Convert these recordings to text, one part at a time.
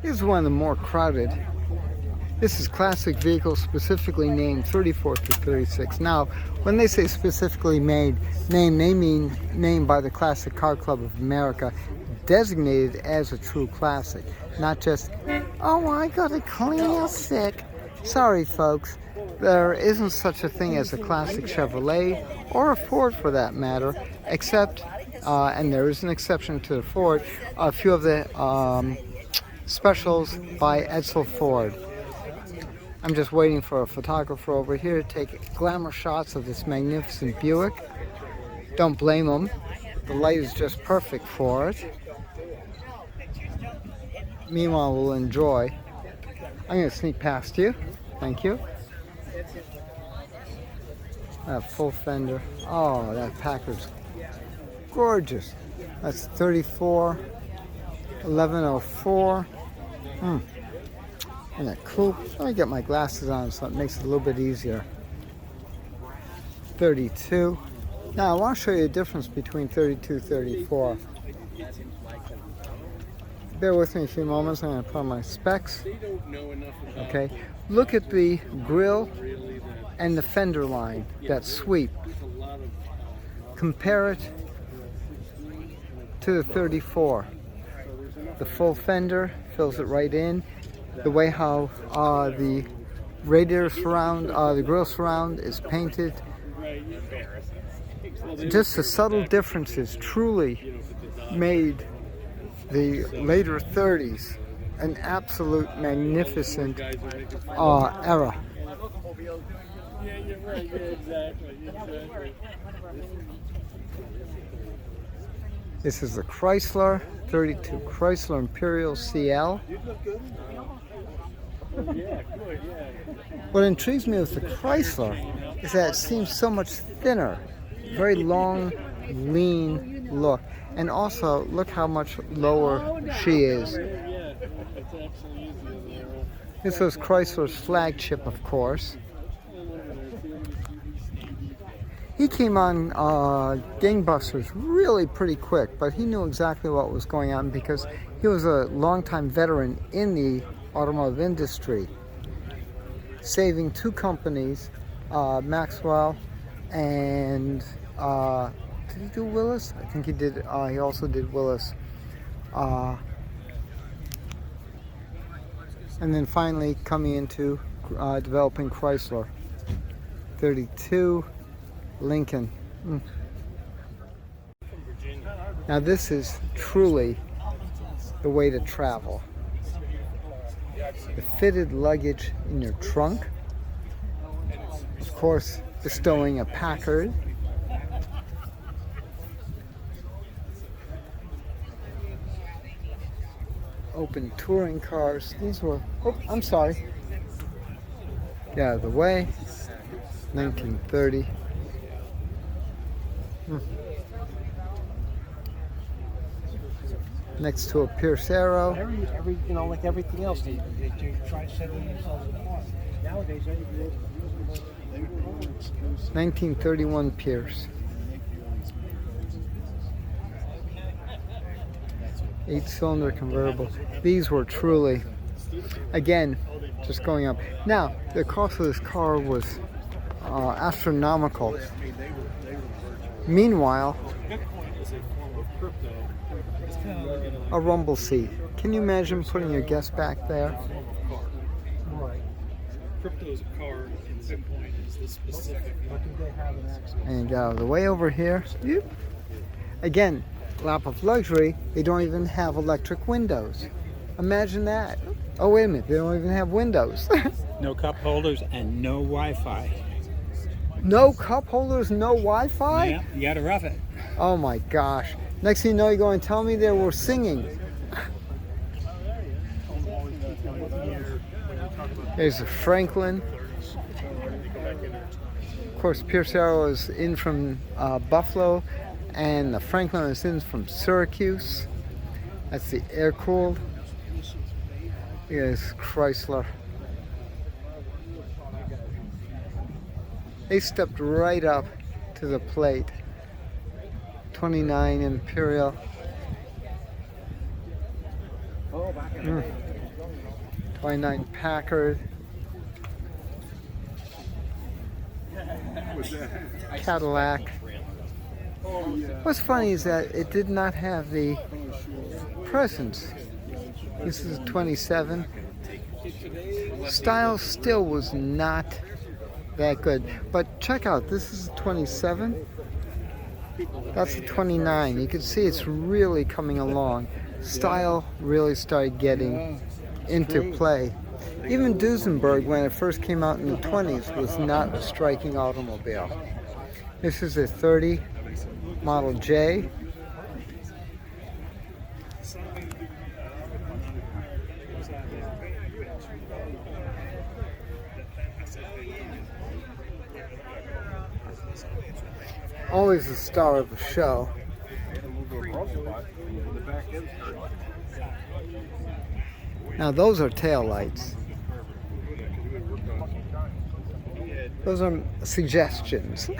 Here's one of the more crowded. This is classic vehicles specifically named 34 through 36. Now, when they say specifically named, they mean named by the Classic Car Club of America, designated as a true classic, not just, oh, I got a classic. Sorry, folks, there isn't such a thing as a classic Chevrolet or a Ford for that matter, except, and there is an exception to the Ford, a few of the specials by Edsel Ford. I'm just waiting for a photographer over here to take glamour shots of this magnificent Buick. Don't blame him. The light is just perfect for it. Meanwhile, we'll enjoy. I'm going to sneak past you. Thank you. That full fender. Oh, that Packard's gorgeous. That's 34, 1104. Isn't that cool? Let me get my glasses on so it makes it a little bit easier. 32. Now I want to show you the difference between 32 and 34. Bear with me a few moments. I'm going to put on my specs. Okay. Look at the grille and the fender line, that sweep. Compare it to the 34. The full fender fills it right in. The way how the radiator surround, the grille surround is painted. Just the subtle differences truly made the later 30s an absolute magnificent era. This is the Chrysler 32 Chrysler Imperial CL. What intrigues me with the Chrysler is that it seems so much thinner, very long, lean look, and also look how much lower she is. This was Chrysler's flagship, of course. He came on gangbusters really pretty quick, but he knew exactly what was going on because he was a longtime veteran in the automotive industry, saving two companies, Maxwell and did he do Willis? I think he did. He also did Willis, and then finally coming into developing Chrysler. 32 Lincoln. Now this is truly the way to travel. The fitted luggage in your trunk, of course bestowing a Packard. Open touring cars. These were, oh, I'm sorry. Get out of the way. 1930. Next to a Pierce Arrow. You know, like everything else, they try to set themselves apart. Nowadays, 1931 Pierce. 8-cylinder convertible. These were truly, again, just going up. Now, the cost of this car was astronomical. Meanwhile, a rumble seat. Can you imagine putting your guest back there? Crypto is a car, and Bitcoin is the specific. And get out of the way over here. Again, lap of luxury. They don't even have electric windows. Imagine that. Oh, wait a minute. They don't even have windows. No cup holders and no Wi-Fi. No cup holders, no Wi-Fi? Yeah, you gotta rough it. Oh my gosh. Next thing you know, you're going to tell me they were singing. There's a Franklin. Of course, Pierce Arrow is in from Buffalo, and the Franklin is in from Syracuse. That's the air-cooled. Look at this Chrysler. They stepped right up to the plate. 29 Imperial. 29 Packard. Cadillac. What's funny is that it did not have the presence. This is 27. Style still was not that good. But check out, this is 27. That's a 29. You can see it's really coming along. Style really started getting into play. Even Duesenberg, when it first came out in the 20s, was not a striking automobile. This is a 30 Model J. Always the star of the show. Now those are tail lights. Those are suggestions.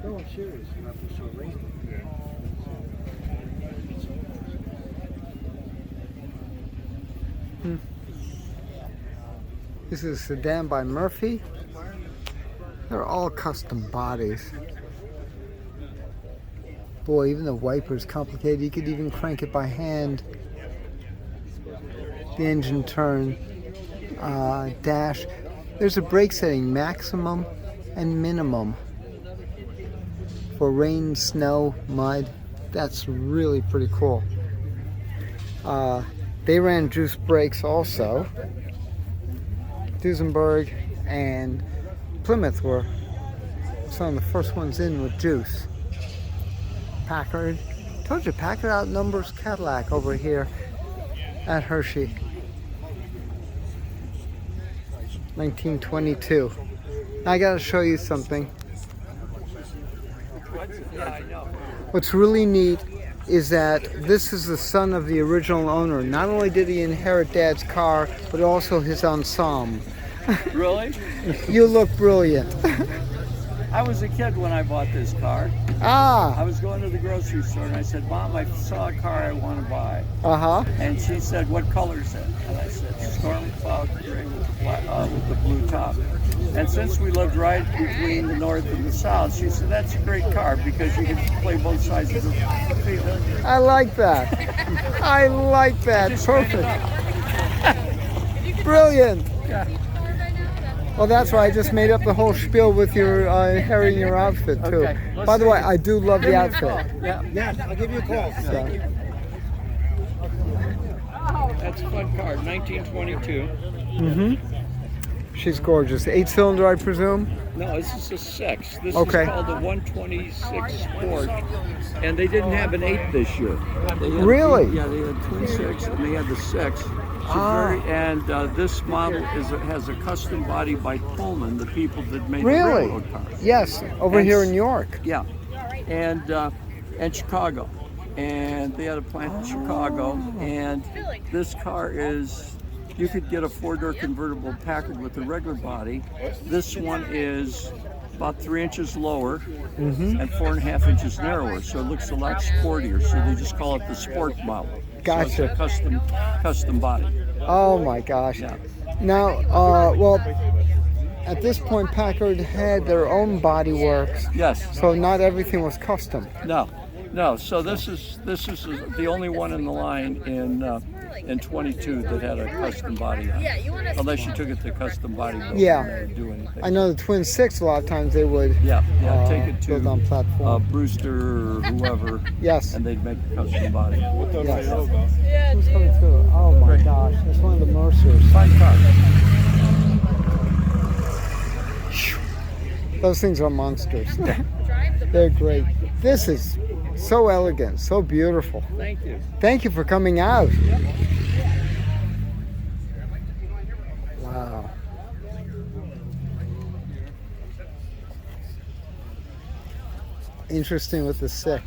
No, I'm serious. This is a sedan by Murphy. They're all custom bodies. Boy, even the wiper's complicated. You could even crank it by hand. The engine turn, dash. There's a brake setting, maximum and minimum. For rain, snow, mud. That's really pretty cool. They ran juice brakes also. Duesenberg and Plymouth were some of the first ones in with juice. Packard. Told you, Packard outnumbers Cadillac over here at Hershey. 1922. Now I gotta show you something. What's really neat is that this is the son of the original owner. Not only did he inherit Dad's car, but also his ensemble. Really? You look brilliant. I was a kid when I bought this car. Ah. I was going to the grocery store and I said, Mom, I saw a car I want to buy. Uh-huh. And she said, what color is it? And I said, storm cloud gray with the blue top. And since we lived right between the north and the south, she said, that's a great car because you can play both sides of the field. I like that. I like that. Perfect. Brilliant. Yeah. Well, that's why I just made up the whole spiel with your hair in your outfit, too. Okay. By the way, I do love the outfit. Yeah. Yeah, I'll give you a call. So, That's a fun car, 1922. she's gorgeous. 8-cylinder, I presume? No, this is a 6. This Okay. is called the 126 Sport. And they didn't have an 8 this year. They had Really? Yeah, they had twin 6 and they had the 6. This model has a custom body by Pullman, the people that made the Really? railroad cars. Yes, over here in New York. Yeah, and Chicago, and they had a plant in Chicago. And this car is, you could get a 4-door convertible Packard with a regular body. This one is about 3 inches lower and 4.5 inches narrower, so it looks a lot sportier. So they just call it the sport model. Gotcha. So it's a custom body. Oh my gosh. Yeah. Now, well, at this point, Packard had their own body works, Yes. so not everything was custom. No. So this is the only one in the line in 22 that had a custom body on it. Unless you took it to custom body building Yeah. and do anything. I know the Twin 6, a lot of times they would Take it build on to platform. Brewster or whoever, Yes. and they'd make a custom body. Yes. Who's coming through? Oh my gosh, that's one of the Mercers. Fine car. Those things are monsters. They're great. This is so elegant, so beautiful. Thank you. Thank you for coming out. Wow. Interesting with the 6.